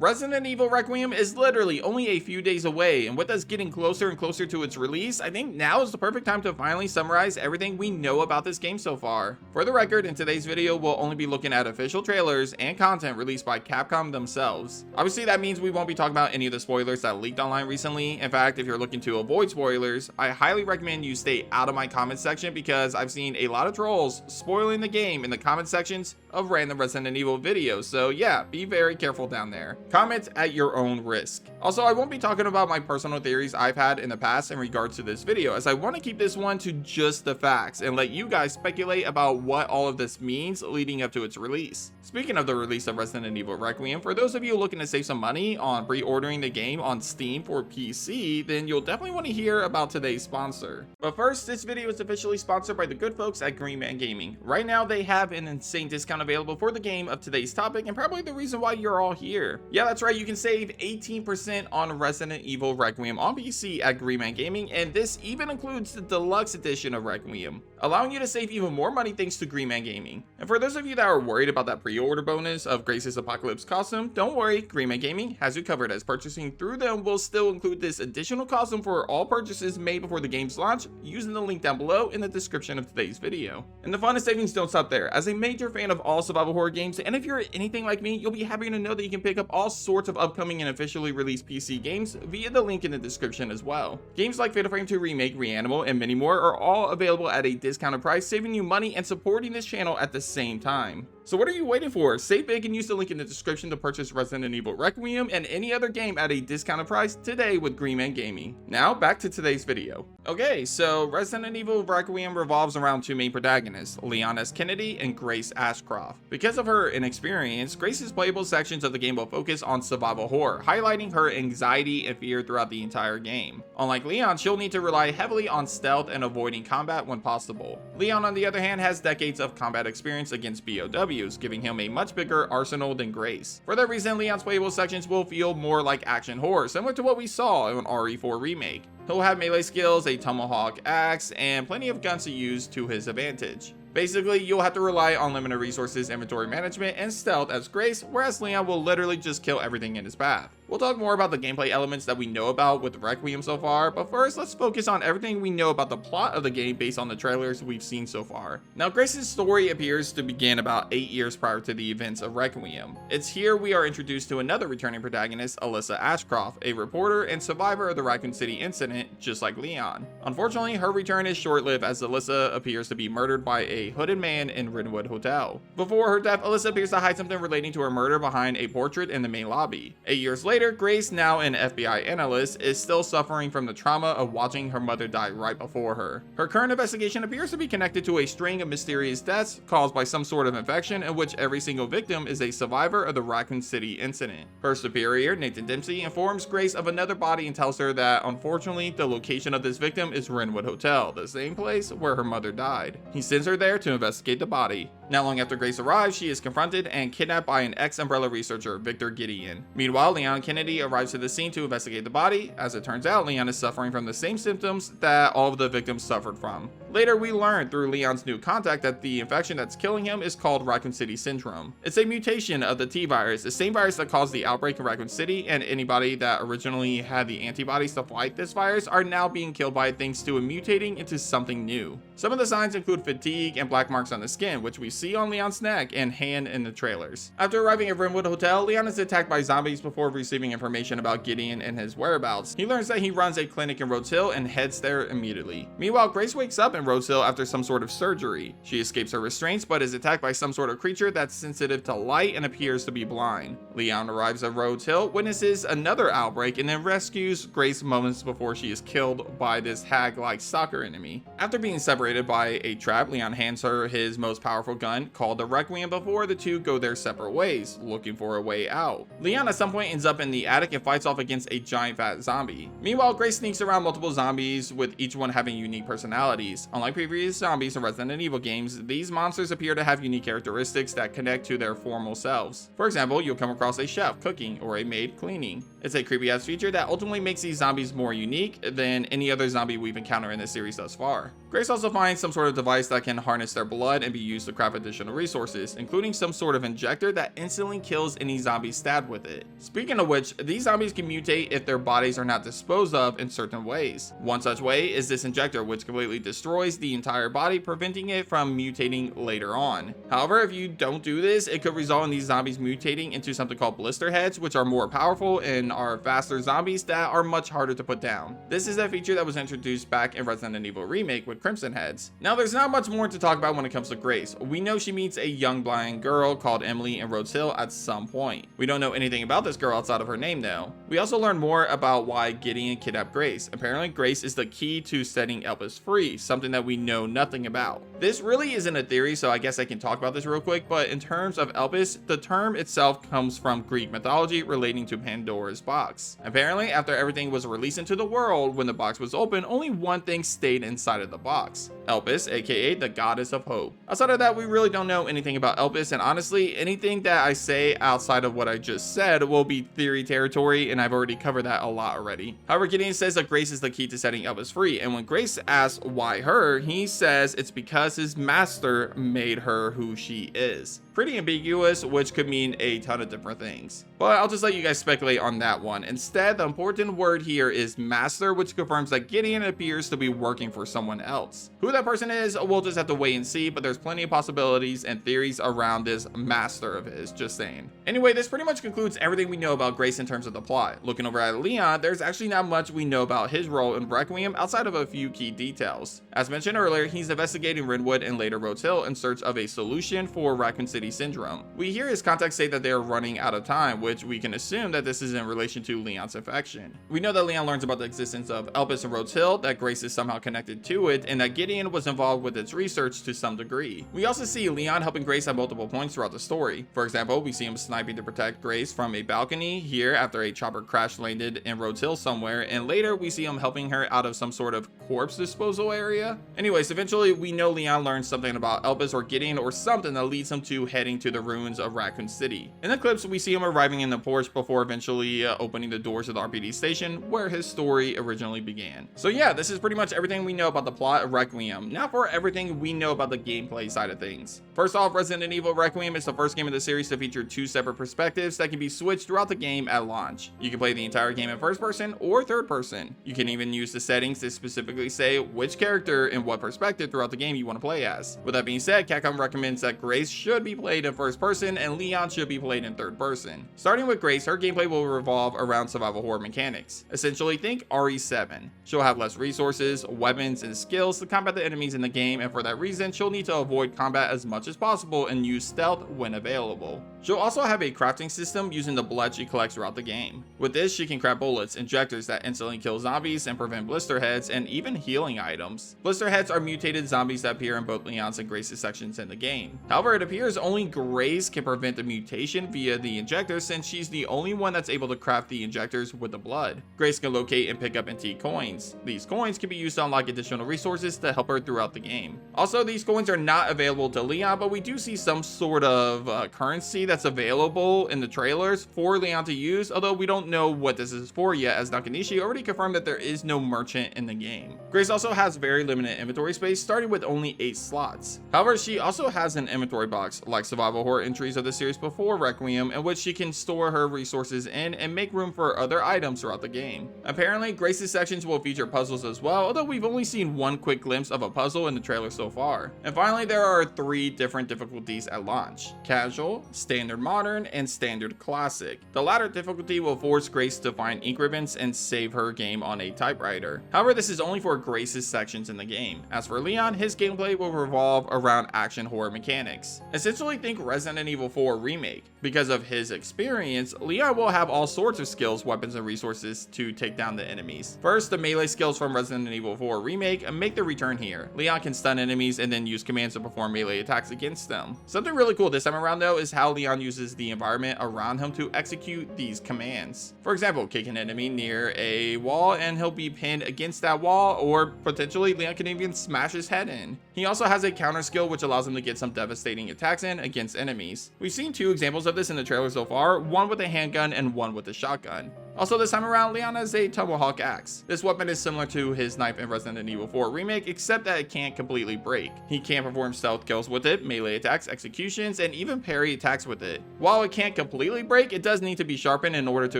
Resident Evil Requiem is literally only a few days away, and with us getting closer and closer to its release, I think now is the perfect time to finally summarize everything we know about this game so far. For the record, in today's video, we'll only be looking at official trailers and content released by Capcom themselves. Obviously, that means we won't be talking about any of the spoilers that leaked online recently. In fact, if you're looking to avoid spoilers, I highly recommend you stay out of my comment section because I've seen a lot of trolls spoiling the game in the comment sections of random Resident Evil videos, so yeah, be very careful down there. Comment at your own risk. Also, I won't be talking about my personal theories I've had in the past in regards to this video, as I want to keep this one to just the facts and let you guys speculate about what all of this means leading up to its release. Speaking of the release of Resident Evil Requiem, for those of you looking to save some money on pre-ordering the game on Steam for PC, then you'll definitely want to hear about today's sponsor. But first, this video is officially sponsored by the good folks at Green Man Gaming. Right now, they have an insane discount available for the game of today's topic, and probably the reason why you're all here. Yeah, that's right, you can save 18% on Resident Evil Requiem on PC at Green Man Gaming, and this even includes the deluxe edition of Requiem, allowing you to save even more money thanks to Green Man Gaming. And for those of you that are worried about that pre-order bonus of Grace's Apocalypse costume, don't worry, Green Man Gaming has you covered, as purchasing through them will still include this additional costume for all purchases made before the game's launch using the link down below in the description of today's video. And the funnest savings don't stop there. As a major fan of all survival horror games, and if you're anything like me, you'll be happy to know that you can pick up all sorts of upcoming and officially released PC games via the link in the description as well. Games like Fatal Frame 2 Remake, Reanimal, and many more are all available at a discounted price, saving you money and supporting this channel at the same time. So what are you waiting for? Save big and use the link in the description to purchase Resident Evil Requiem and any other game at a discounted price today with Green Man Gaming. Now back to today's video. Okay, so Resident Evil Requiem revolves around two main protagonists, Leon S. Kennedy and Grace Ashcroft. Because of her inexperience, Grace's playable sections of the game will focus on survival horror, highlighting her anxiety and fear throughout the entire game. Unlike Leon, she'll need to rely heavily on stealth and avoiding combat when possible. Leon, on the other hand, has decades of combat experience against BOWs, giving him a much bigger arsenal than Grace. For that reason, Leon's playable sections will feel more like action horror, similar to what we saw in RE4 Remake. He'll have melee skills, a tomahawk axe, and plenty of guns to use to his advantage. Basically, you'll have to rely on limited resources, inventory management, and stealth as Grace, whereas Leon will literally just kill everything in his path. We'll talk more about the gameplay elements that we know about with Requiem so far, but first let's focus on everything we know about the plot of the game based on the trailers we've seen so far. Now, Grace's story appears to begin about 8 years prior to the events of Requiem. It's here we are introduced to another returning protagonist, Alyssa Ashcroft, a reporter and survivor of the Raccoon City incident, just like Leon. Unfortunately, her return is short-lived as Alyssa appears to be murdered by a hooded man in Rinwood Hotel. Before her death, Alyssa appears to hide something relating to her murder behind a portrait in the main lobby. 8 years later, Grace, now an FBI analyst, is still suffering from the trauma of watching her mother die right before her. Her current investigation appears to be connected to a string of mysterious deaths caused by some sort of infection in which every single victim is a survivor of the Raccoon City incident. Her superior, Nathan Dempsey, informs Grace of another body and tells her that unfortunately the location of this victim is Rinwood Hotel, the same place where her mother died. He sends her there to investigate the body. Not long after Grace arrives, she is confronted and kidnapped by an ex-Umbrella researcher, Victor Gideon. Meanwhile, Leon Kennedy arrives to the scene to investigate the body. As it turns out, Leon is suffering from the same symptoms that all of the victims suffered from. Later, we learn through Leon's new contact that the infection that's killing him is called Raccoon City Syndrome. It's a mutation of the T virus, the same virus that caused the outbreak in Raccoon City, and anybody that originally had the antibodies to fight this virus are now being killed by it thanks to it mutating into something new. Some of the signs include fatigue and black marks on the skin, which we see on Leon's neck and hand in the trailers. After arriving at Rinwood Hotel, Leon is attacked by zombies before receiving information about Gideon and his whereabouts. He learns that he runs a clinic in Rhodes Hill and heads there immediately. Meanwhile, Grace wakes up in Rhodes Hill after some sort of surgery. She escapes her restraints but is attacked by some sort of creature that's sensitive to light and appears to be blind. Leon arrives at Rhodes Hill, witnesses another outbreak, and then rescues Grace moments before she is killed by this hag-like stalker enemy. After being separated by a trap, Leon hands her his most powerful gun, called the Requiem, before the two go their separate ways, looking for a way out. Leon at some point ends up in the attic and fights off against a giant fat zombie. Meanwhile, Grace sneaks around multiple zombies, with each one having unique personalities. Unlike previous zombies in Resident Evil games, these monsters appear to have unique characteristics that connect to their formal selves. For example, you'll come across a chef cooking or a maid cleaning. It's a creepy ass feature that ultimately makes these zombies more unique than any other zombie we've encountered in this series thus far. Grace also finds some sort of device that can harness their blood and be used to craft additional resources, including some sort of injector that instantly kills any zombie stabbed with it. Speaking of which, these zombies can mutate if their bodies are not disposed of in certain ways. One such way is this injector, which completely destroys the entire body, preventing it from mutating later on. However, if you don't do this, it could result in these zombies mutating into something called blister heads, which are more powerful and are faster zombies that are much harder to put down. This is a feature that was introduced back in Resident Evil Remake with Crimson Heads. Now, there's not much more to talk about when it comes to Grace. We know she meets a young blind girl called Emily in Rhodes Hill at some point. We don't know anything about this girl outside of her name though. We also learn more about why Gideon kidnapped Grace. Apparently, Grace is the key to setting Elpis free, something that we know nothing about. This really isn't a theory, so I guess I can talk about this real quick, but in terms of Elpis, the term itself comes from Greek mythology relating to Pandora's box. Apparently, after everything was released into the world, when the box was open, only one thing stayed inside of the box: Elpis, aka the goddess of hope. Outside of that, we really don't know anything about Elpis, and honestly, anything that I say outside of what I just said will be theory territory, and I've already covered that a lot already. However, Gideon says that Grace is the key to setting Elpis free, and when Grace asks why her, he says it's because his master made her who she is. Pretty ambiguous, which could mean a ton of different things. But I'll just let you guys speculate on that one. Instead, the important word here is master, which confirms that Gideon appears to be working for someone else. Who that person is, we'll just have to wait and see, but there's plenty of possibilities and theories around this master of his, just saying. Anyway, this pretty much concludes everything we know about Grace in terms of the plot. Looking over at Leon, there's actually not much we know about his role in Requiem outside of a few key details. As mentioned earlier, he's investigating Rinwood and later Rhodes Hill in search of a solution for Raccoon City Syndrome. We hear his contacts say that they are running out of time, which we can assume that this is in relation to Leon's infection. We know that Leon learns about the existence of Elpis and Rhodes Hill, that Grace is somehow connected to it, and that Gideon was involved with its research to some degree. We also see Leon helping Grace at multiple points throughout the story. For example, we see him sniping to protect Grace from a balcony here after a chopper crash landed in Rhodes Hill somewhere, and later we see him helping her out of some sort of corpse disposal area. Anyways, eventually we know Leon learns something about Elpis or Gideon or something that leads him to heading to the ruins of Raccoon City. In the clips, we see him arriving in the Porsche before eventually opening the doors of the RPD station where his story originally began. So yeah, this is pretty much everything we know about the plot of Requiem. Now for everything we know about the gameplay side of things. First off, Resident Evil Requiem is the first game of the series to feature two separate perspectives that can be switched throughout the game at launch. You can play the entire game in first person or third person. You can even use the settings to specifically say which character and what perspective throughout the game you want to play as. With that being said, Capcom recommends that Grace should be played in first person and Leon should be played in third person. Starting with Grace, her gameplay will revolve around survival horror mechanics. Essentially, think RE7. She'll have less resources, weapons, and skills to combat the enemies in the game, and for that reason, she'll need to avoid combat as much as possible and use stealth when available. She'll also have a crafting system using the blood she collects throughout the game. With this, she can craft bullets, injectors that instantly kill zombies and prevent blister heads, and even healing items. Blister heads are mutated zombies that appear in both Leon's and Grace's sections in the game. However, it appears only Grace can prevent the mutation via the injector, since she's the only one that's able to craft the injectors with the blood. Grace can locate and pick up antique coins. These coins can be used to unlock additional resources to help her throughout the game. Also, these coins are not available to Leon, but we do see some sort of currency that's available in the trailers for Leon to use, although we don't know what this is for yet, as Nakanishi already confirmed that there is no merchant in the game. Grace also has very limited inventory space, starting with only 8 slots. However, she also has an inventory box, like survival horror entries of the series before Requiem, in which she can store her resources in and make room for other items throughout the game. Apparently, Grace's sections will feature puzzles as well, although we've only seen one quick glimpse of a puzzle in the trailer so far. And finally, there are 3 different difficulties at launch: Casual, Standard Modern, and Standard Classic. The latter difficulty will force Grace to find ink ribbons and save her game on a typewriter. However, this is only for Grace's sections in the game. As for Leon, his gameplay will revolve around action horror mechanics. Essentially, think Resident Evil 4 Remake. Because of his experience, Leon will have all sorts of skills, weapons, and resources to take down the enemies. First, the melee skills from Resident Evil 4 Remake make their return here. Leon can stun enemies and then use commands to perform melee attacks against them. Something really cool this time around though is how Leon uses the environment around him to execute these commands. For example, kick an enemy near a wall and he'll be pinned against that wall, or potentially Leon can even smash his head in. He also has a counter skill which allows him to get some devastating attacks in against enemies. We've seen 2 examples of this in the trailer so far, one with a handgun and one with a shotgun. Also, this time around, Leon has a tomahawk axe. This weapon is similar to his knife in Resident Evil 4 Remake, except that it can't completely break. He can perform stealth kills with it, melee attacks, executions, and even parry attacks with it. While it can't completely break, it does need to be sharpened in order to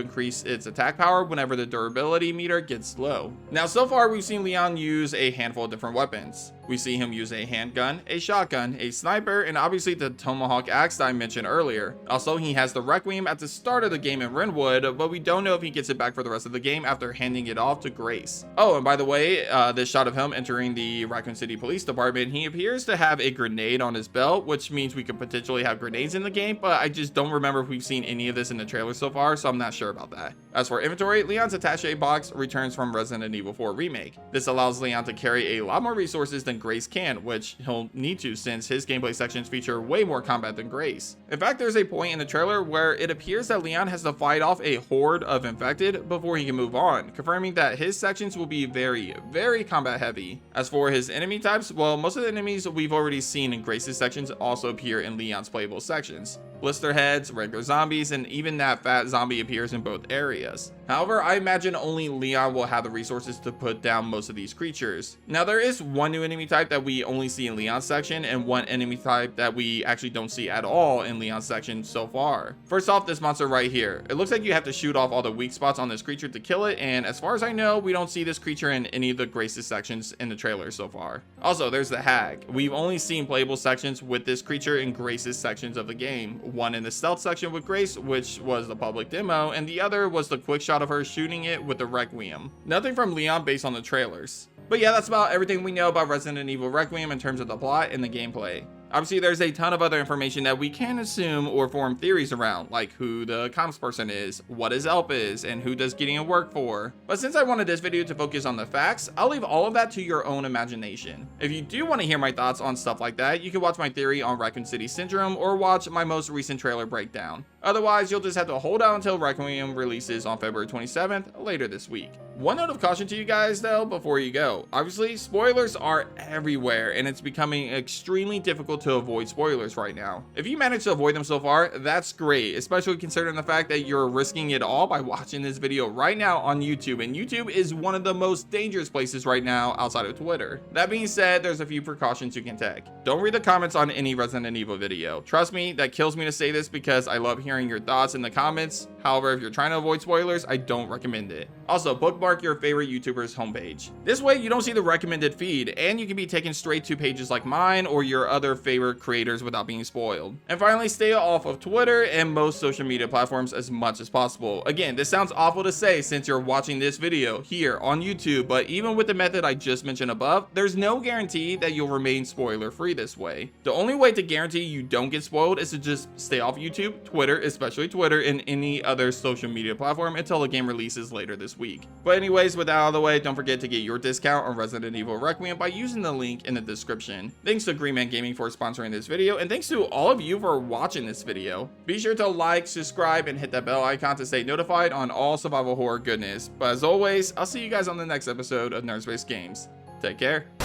increase its attack power whenever the durability meter gets low. Now, so far, we've seen Leon use a handful of different weapons. We see him use a handgun, a shotgun, a sniper, and obviously the tomahawk axe that I mentioned earlier. Also, he has the Requiem at the start of the game in Renwood, but we don't know if he gets it back for the rest of the game after handing it off to Grace. Oh, and by the way, this shot of him entering the Raccoon City Police Department, he appears to have a grenade on his belt, which means we could potentially have grenades in the game, but I just don't remember if we've seen any of this in the trailer so far, so I'm not sure about that. As for inventory, Leon's attaché box returns from Resident Evil 4 Remake. This allows Leon to carry a lot more resources than Grace can, which he'll need to since his gameplay sections feature way more combat than Grace. In fact, there's a point in the trailer where it appears that Leon has to fight off a horde of infected before he can move on, confirming that his sections will be very combat heavy. As for his enemy types, well, most of the enemies we've already seen in Grace's sections also appear in Leon's playable sections. Blister heads, regular zombies, and even that fat zombie appears in both areas. However, I imagine only Leon will have the resources to put down most of these creatures. Now, there is one new enemy type that we only see in Leon's section, and one enemy type that we actually don't see at all in Leon's section so far. First off, this monster right here. It looks like you have to shoot off all the weak spots on this creature to kill it, and as far as I know, we don't see this creature in any of the Grace's sections in the trailer so far. Also, there's the Hag. We've only seen playable sections with this creature in Grace's sections of the game. One in the stealth section with Grace, which was the public demo, and the other was the quick shot of her shooting it with the Requiem. Nothing from Leon based on the trailers. But yeah, that's about everything we know about Resident Evil Requiem in terms of the plot and the gameplay. Obviously, there's a ton of other information that we can assume or form theories around, like who the comms person is, what his elf is, and who does Gideon work for. But since I wanted this video to focus on the facts, I'll leave all of that to your own imagination. If you do want to hear my thoughts on stuff like that, you can watch my theory on Raccoon City Syndrome or watch my most recent trailer breakdown. Otherwise, you'll just have to hold out until Requiem releases on February 27th later this week. One note of caution to you guys though before you go. Obviously, spoilers are everywhere and it's becoming extremely difficult to avoid spoilers right now. If you manage to avoid them so far, that's great, especially considering the fact that you're risking it all by watching this video right now on YouTube, and YouTube is one of the most dangerous places right now outside of Twitter. That being said, there's a few precautions you can take. Don't read the comments on any Resident Evil video. Trust me, that kills me to say this because I love hearing your thoughts in the comments. However, if you're trying to avoid spoilers, I don't recommend it. Also, bookmark your favorite YouTuber's homepage. This way you don't see the recommended feed and you can be taken straight to pages like mine or your other favorite creators without being spoiled. And finally, stay off of Twitter and most social media platforms as much as possible. Again, this sounds awful to say since you're watching this video here on YouTube, but even with the method I just mentioned above, there's no guarantee that you'll remain spoiler free this way. The only way to guarantee you don't get spoiled is to just stay off YouTube, Twitter, especially Twitter, and any other social media platform until the game releases later this week. But anyways, with that out of the way, don't forget to get your discount on Resident Evil Requiem by using the link in the description. Thanks to Green Man Gaming for sponsoring this video, and thanks to all of you for watching this video. Be sure to like, subscribe, and hit that bell icon to stay notified on all survival horror goodness. But as always, I'll see you guys on the next episode of Nerdspace Games. Take care.